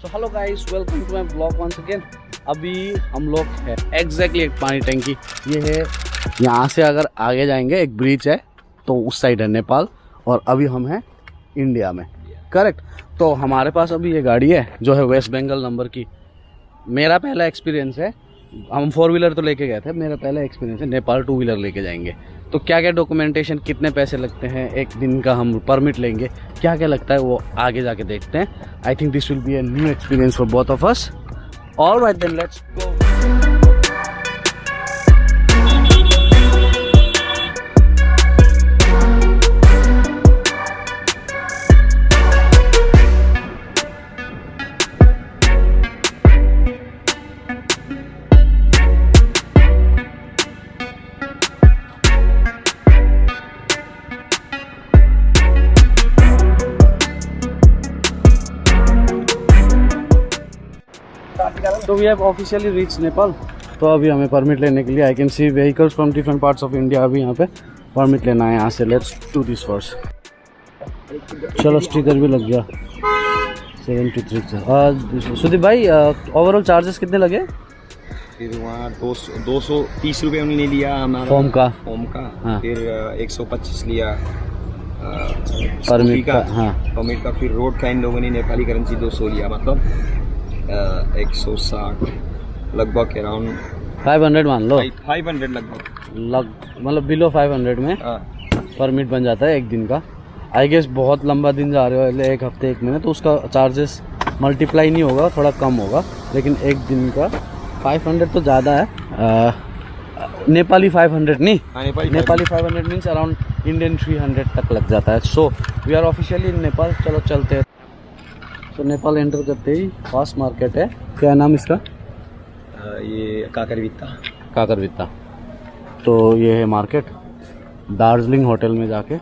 So hello guys, welcome to my blog once again. अभी हम लोग है एग्जैक्टली एक पानी टंकी ये है। यहाँ से अगर आगे जाएंगे एक ब्रिज है तो उस साइड है नेपाल, और अभी हम हैं इंडिया में, करेक्ट। तो हमारे पास अभी ये गाड़ी है जो है वेस्ट बंगाल नंबर की। मेरा पहला एक्सपीरियंस है, हम 4 व्हीलर तो लेके गए थे, मेरा पहला एक्सपीरियंस है। नेपाल 2 व्हीलर लेके जाएंगे तो क्या क्या डॉक्यूमेंटेशन, कितने पैसे लगते हैं, एक दिन का हम परमिट लेंगे, क्या क्या लगता है वो आगे जाके देखते हैं। I think this will be a new experience for both of us. Alright then, let's go. तो we have officially reach Nepal. तो अभी हमें परमिट लेने के लिए, I can see vehicles from different parts of India. अभी यहाँ पे परमिट लेना है यहाँ से। Let's do this first. चलो स्टिकर भी लग गया 73। सुदीप भाई, ओवरऑल चार्जेस कितने लगे? फिर वहाँ 230 रुपये उन्होंने लिया हमारा फॉर्म का। हाँ। फिर 125 लिया परमिट का। हाँ, परमिट का। फिर रोड का इन लोगों ने नेपाली करेंसी 200 लिया, मतलब 160 लगभग, अराउंड 500 मान लो। 500 लगभग, मतलब बिलो 500 में परमिट बन जाता है एक दिन का। आई गेस बहुत लंबा दिन जा रहे हो, एक हफ्ते 1 महीने, तो उसका चार्जेस मल्टीप्लाई नहीं होगा, थोड़ा कम होगा। लेकिन एक दिन का 500 तो ज़्यादा है। नेपाली 500 नहीं, नेपाली 500 मीन्स अराउंड इंडियन 300 तक लग जाता है। सो वी आर ऑफिशियली इन नेपाल। चलो चलते हैं। तो नेपाल एंटर करते ही फास्ट मार्केट है। क्या नाम इसका? ये काकरवित्ता। तो ये है मार्केट। दार्जिलिंग होटल में जाके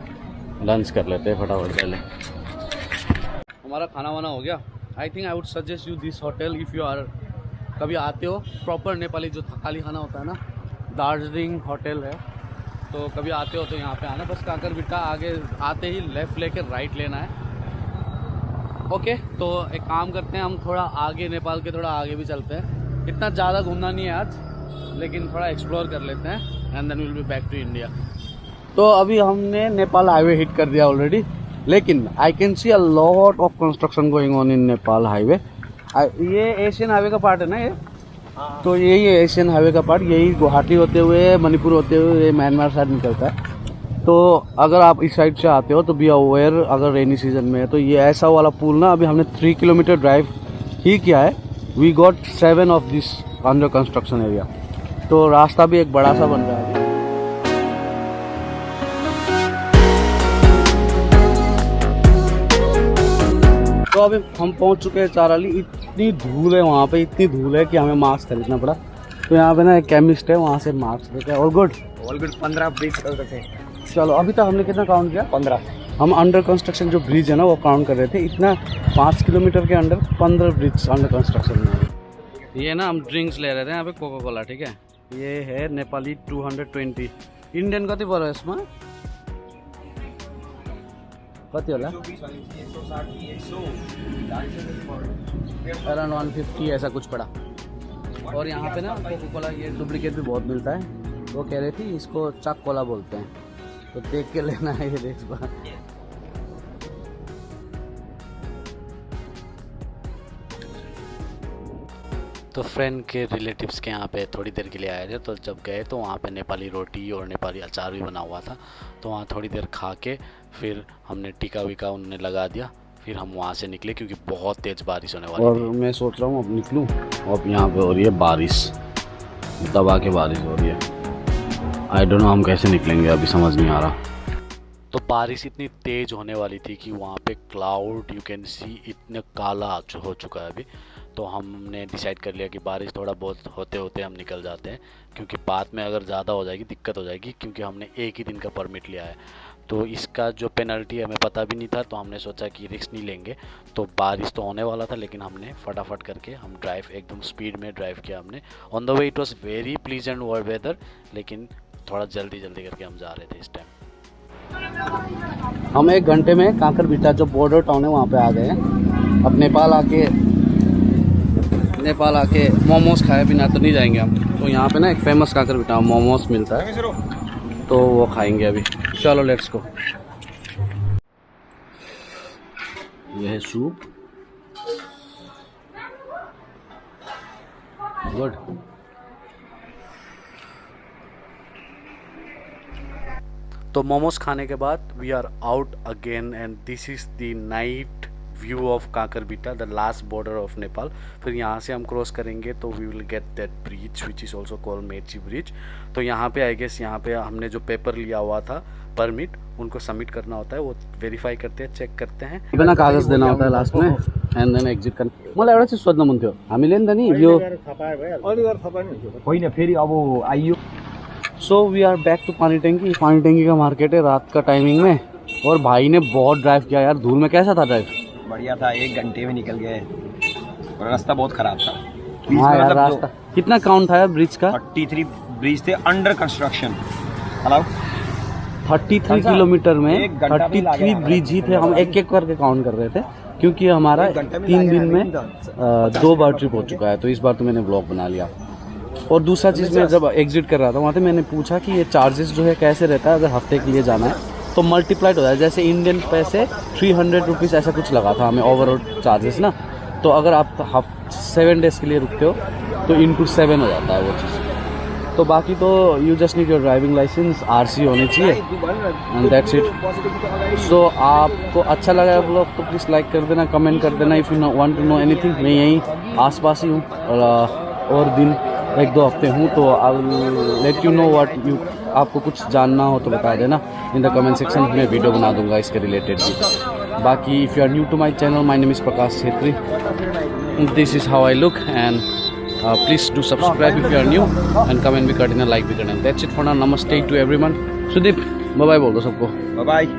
लंच कर लेते हैं फटाफट पहले। हमारा खाना वाना हो गया। I think I would suggest you this hotel if you are कभी आते हो। प्रॉपर नेपाली जो थाली खाना होता है ना, दार्जिलिंग होटल है। तो कभी आते हो तो यहाँ पे आना। बस काकरवित्ता आगे आते ही लेफ़्ट लेके राइट लेना है। ओके, तो एक काम करते हैं, हम थोड़ा आगे, नेपाल के थोड़ा आगे भी चलते हैं। इतना ज़्यादा घूमना नहीं है आज, लेकिन थोड़ा एक्सप्लोर कर लेते हैं and then will be back to India. तो अभी हमने नेपाल हाईवे हिट कर दिया ऑलरेडी, लेकिन आई can C a lot of construction going on in Nepal highway. ये एशियन हाईवे का पार्ट है ना ये? तो यही है एशियन हाईवे का पार्ट। यही गुवाहाटी होते हुए, मणिपुर होते हुए ये म्यांमार साइड निकलता है। तो अगर आप इस साइड से आते हो तो बी अवेयर, अगर रेनी सीजन में है तो ये ऐसा वाला पुल ना, अभी हमने 3 किलोमीटर ड्राइव ही किया है। We got 7 of this under construction area. तो रास्ता भी एक बड़ा सा बन रहा है। तो अभी हम पहुंच चुके हैं चाराली। इतनी धूल है वहाँ पे, इतनी धूल है कि हमें मास्क खरीदना पड़ा। तो यहाँ पे ना एक केमिस्ट है, वहाँ से मास्क लेते हैं। ऑल गुड 15-20 थे। चलो, अभी तक हमने कितना काउंट किया? 15। हम अंडर कंस्ट्रक्शन जो ब्रिज है ना वो काउंट कर रहे थे। इतना 5 किलोमीटर के अंडर 15 ब्रिज अंडर कंस्ट्रक्शन में। ये ना हम ड्रिंक्स ले रहे थे यहाँ पे, कोका कोला, ठीक है। ये है नेपाली 220। इंडियन कति पऱ्यो यसमा? कति होला? अराउंड 150 ऐसा कुछ पड़ा। और यहाँ पे ना कोका कोला ये डुप्लीकेट भी बहुत मिलता है। वो कह रही थी इसको चक कोला बोलते हैं, तो देख के लेना है ये देख पा। तो फ्रेंड के रिलेटिव्स के यहाँ पे थोड़ी देर के लिए आए थे। तो जब गए तो वहाँ पे नेपाली रोटी और नेपाली अचार भी बना हुआ था। तो वहाँ थोड़ी देर खा के फिर हमने टीका वीका उन्होंने लगा दिया। फिर हम वहाँ से निकले क्योंकि बहुत तेज़ बारिश होने वाली थी। और मैं सोच रहा हूँ अब निकलूँ। अब यहाँ पे हो रही है बारिश, दबा के बारिश हो रही है। आई डोंट नो हम कैसे निकलेंगे, अभी समझ नहीं आ रहा। तो बारिश इतनी तेज़ होने वाली थी कि वहाँ पे क्लाउड यू कैन सी इतने काला हो चुका है अभी। तो हमने डिसाइड कर लिया कि बारिश थोड़ा बहुत होते होते हम निकल जाते हैं, क्योंकि बाद में अगर ज़्यादा हो जाएगी दिक्कत हो जाएगी, क्योंकि हमने एक ही दिन का परमिट लिया है। तो इसका जो पेनल्टी हमें पता भी नहीं था, तो हमने सोचा कि रिस्क नहीं लेंगे। तो बारिश तो होने वाला था, लेकिन हमने फटाफट करके हम ड्राइव एकदम स्पीड में ड्राइव किया हमने। On the way it was very pleasant weather, लेकिन थोड़ा जल्दी करके हम जा रहे थे इस टाइम। हम 1 घंटे में काकरवित्ता जो बॉर्डर टाउन है वहाँ पे आ गए हैं। अब नेपाल आके नेपाल आके मोमोज खाए बिना तो नहीं जाएंगे हम। तो यहाँ पे ना एक फेमस काकरविटा मोमोज मिलता है, तो वो खाएंगे अभी। चलो लेट्स गो। ये है सूप, गुड। तो मोमोज खाने के बाद we are out again and this is the night view of Kakarbhitta, the last border of Nepal. फिर यहाँ से हम क्रॉस करेंगे तो we will get that bridge which is also called Mechi bridge. तो यहाँ पे आई गेस यहाँ पे हमने जो पेपर लिया हुआ था परमिट, उनको सबमिट करना होता है, वो वेरीफाई करते हैं, चेक करते हैं, बिना कागज देना होता है लास्ट में एन्ड देन एक्जिट करना। मलाई एउटा चिज सोध्न मन थियो, हामीले नि त नि यो होइन फेरि अब आइयो। So we are back to Pani Tanki. पानी टंकी का मार्केट है रात का टाइमिंग में, और भाई ने बहुत ड्राइव किया यार धूल में। कैसा था ड्राइव? बढ़िया था, 1 घंटे में निकल गए और रास्ता बहुत खराब था। हाँ यार रास्ता कितना काउंट था यार ब्रिज का? 33 ब्रिज थे अंडर कंस्ट्रक्शन। हेलो 33 किलोमीटर में 1 घंटा भी 33 ब्रिज ही थे। हम एक एक करके काउंट कर रहे थे क्योंकि हमारा 3 दिन में 2 बार ट्रिप हो चुका है, तो इस बार तो मैंने ब्लॉग बना लिया। और दूसरा चीज़, मैं जब एग्जिट कर रहा था वहाँ पे मैंने पूछा कि ये चार्जेस जो है कैसे रहता है अगर हफ्ते के लिए जाना है, तो मल्टीप्लाइड हो जाए। जैसे इंडियन पैसे 300 रुपीज़ ऐसा कुछ लगा था हमें ओवरऑल चार्जेस ना। तो अगर आप 7 डेज़ के लिए रुकते हो तो इंटू 7 हो जाता है वो चीज़। तो बाकी तो you just need your driving license, RC होनी चाहिए एंड दैट्स इट। सो आपको अच्छा लगा है ब्लॉग तो प्लीज़ लाइक कर देना, कमेंट कर देना। If you want to know anything, मैं यहीं आसपास ही हूँ और दिन 1-2 हफ्ते हूँ, तो I will let you know what you, आपको कुछ जानना हो तो बता देना इन द कमेंट सेक्शन, मैं वीडियो बना दूंगा इसके रिलेटेड भी। बाकी if you are new to my channel, my name is Prakash Chhetri, this is how I look and please do subscribe if you are new and comment भी कर देना, like भी करना। दैट्स इट फॉर नाउ, नमस्ते to everyone. Sudeep bye bye बोल दो सबको। Bye bye.